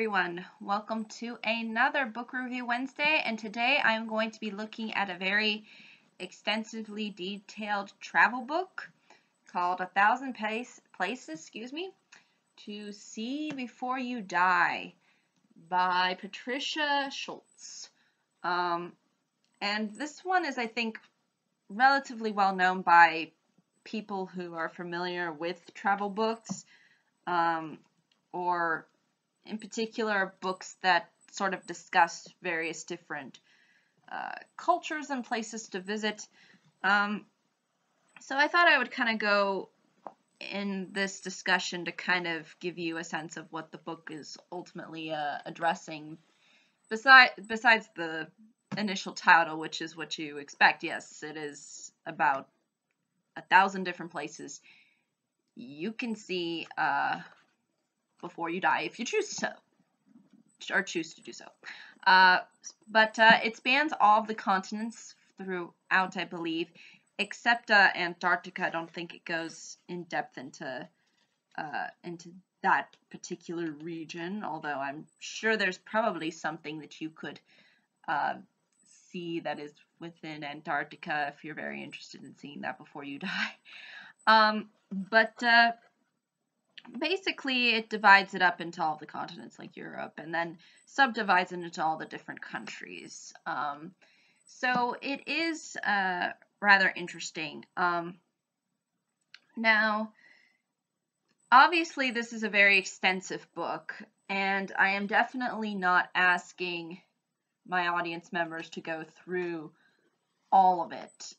Everyone, welcome to another Book Review Wednesday, and today I'm going to be looking at a very extensively detailed travel book called A Thousand Places, to See Before You Die by Patricia Schultz. And this one is, I think, relatively well known by people who are familiar with travel books, or in particular books that sort of discuss various different cultures and places to visit. So I thought I would kind of go in this discussion to kind of give you a sense of what the book is ultimately addressing. Besides the initial title, which is what you expect, yes, it is about 1,000 different places you can see before you die if you choose to do so. But it spans all of the continents throughout, I believe, except Antarctica. I don't think it goes in depth into that particular region, although I'm sure there's probably something that you could see that is within Antarctica if you're very interested in seeing that before you die. But basically, it divides it up into all the continents like Europe and then subdivides it into all the different countries. So it is rather interesting. Now, obviously, this is a very extensive book, and I am definitely not asking my audience members to go through all of it,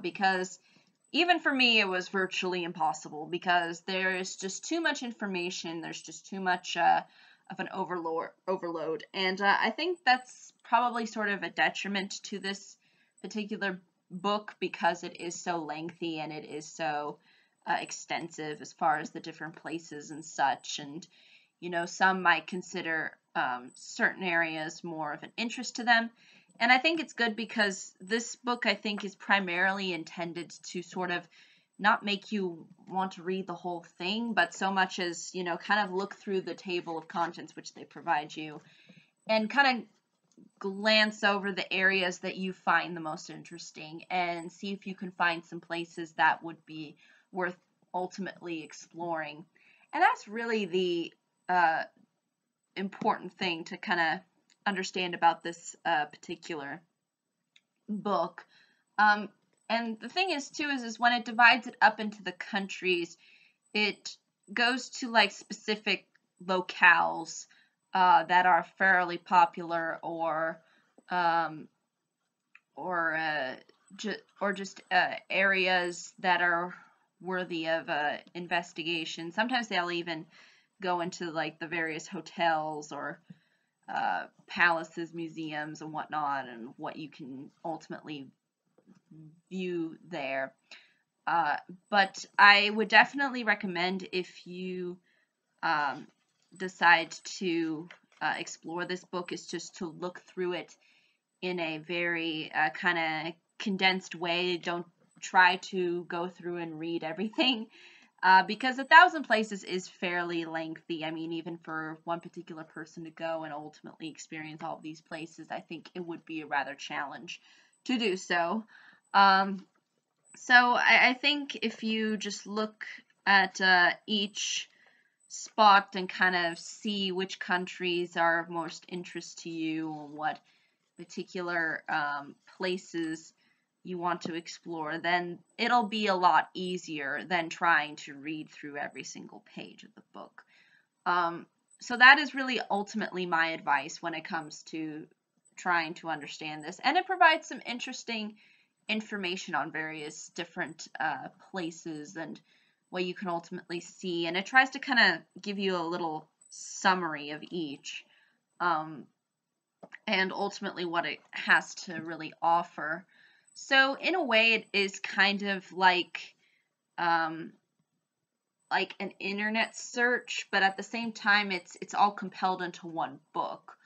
because even for me, it was virtually impossible because there is just too much information. There's just too much of an overload. And I think that's probably sort of a detriment to this particular book because it is so lengthy and it is so extensive as far as the different places and such. And, some might consider certain areas more of an interest to them. And I think it's good because this book, I think, is primarily intended to sort of not make you want to read the whole thing, but so much as, kind of look through the table of contents which they provide you and kind of glance over the areas that you find the most interesting and see if you can find some places that would be worth ultimately exploring. And that's really the important thing to kind of understand about this particular book. And the thing is too is when it divides it up into the countries, it goes to like specific locales that are fairly popular or just areas that are worthy of investigation. Sometimes they'll even go into like the various hotels or palaces, museums, and whatnot, and what you can ultimately view there. But I would definitely recommend if you decide to explore this book is just to look through it in a very kind of condensed way. Don't try to go through and read everything. Because 1,000 places is fairly lengthy. I mean, even for one particular person to go and ultimately experience all of these places, I think it would be a rather challenge to do so. So I think if you just look at each spot and kind of see which countries are of most interest to you and what particular places you want to explore, then it'll be a lot easier than trying to read through every single page of the book. So that is really ultimately my advice when it comes to trying to understand this. And it provides some interesting information on various different places and what you can ultimately see. And it tries to kind of give you a little summary of each. And ultimately what it has to really offer. So in a way, it is kind of like an internet search, but at the same time, it's all compiled into one book.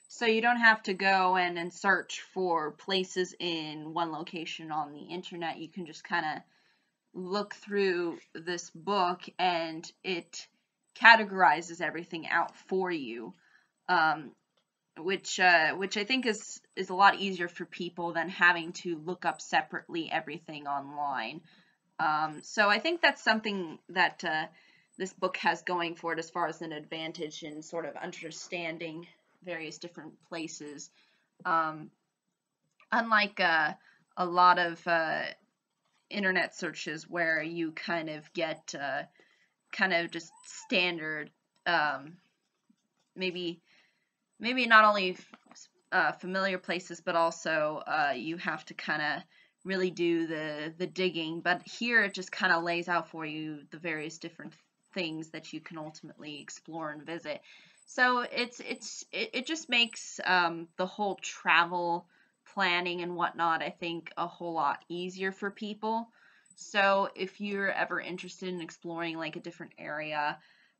So you don't have to go and search for places in one location on the internet. You can just kind of look through this book, and it categorizes everything out for you. which I think is a lot easier for people than having to look up separately everything online. So I think that's something that this book has going for it as far as an advantage in sort of understanding various different places. Unlike a lot of internet searches where you kind of get kind of just standard, maybe not only familiar places, but also you have to kind of really do the digging. But here it just kind of lays out for you the various different things that you can ultimately explore and visit. So it just makes the whole travel planning and whatnot, I think, a whole lot easier for people. So if you're ever interested in exploring like a different area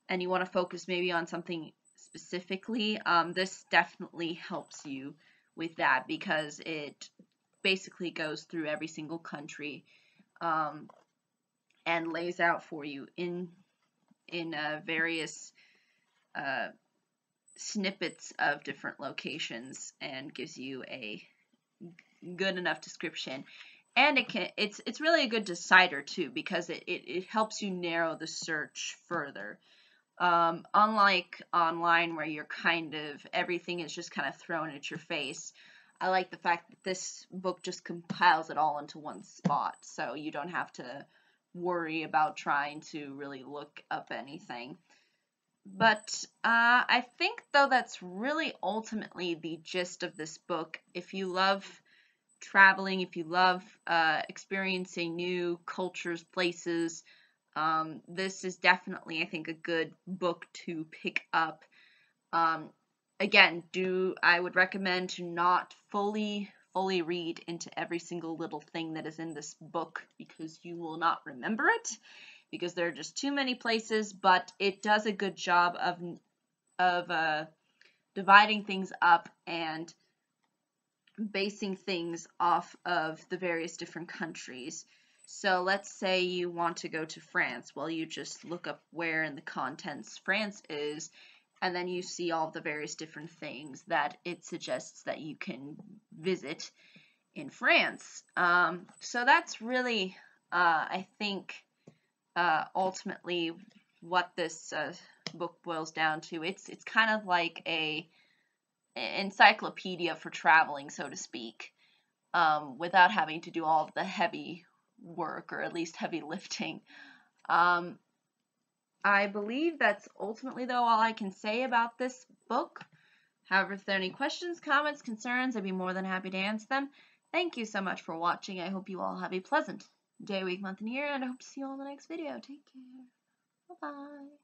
and you want to focus maybe on something specifically, this definitely helps you with that because it basically goes through every single country and lays out for you in various snippets of different locations and gives you a good enough description. And it's really a good decider too because it helps you narrow the search further. Unlike online where you're kind of, everything is just kind of thrown at your face, I like the fact that this book just compiles it all into one spot, so you don't have to worry about trying to really look up anything. But I think, though, that's really ultimately the gist of this book. If you love traveling, if you love experiencing new cultures, places, this is definitely, I think, a good book to pick up. Again, I would recommend to not fully read into every single little thing that is in this book because you will not remember it because there are just too many places, but it does a good job of dividing things up and basing things off of the various different countries. So let's say you want to go to France. Well, you just look up where in the contents France is, and then you see all the various different things that it suggests that you can visit in France. So that's really, I think, ultimately what this book boils down to. It's kind of like a encyclopedia for traveling, so to speak, without having to do all of the heavy work, or at least heavy lifting. I believe that's ultimately, though, all I can say about this book. However, if there are any questions, comments, concerns, I'd be more than happy to answer them. Thank you so much for watching. I hope you all have a pleasant day, week, month, and year, and I hope to see you all in the next video. Take care. Bye-bye.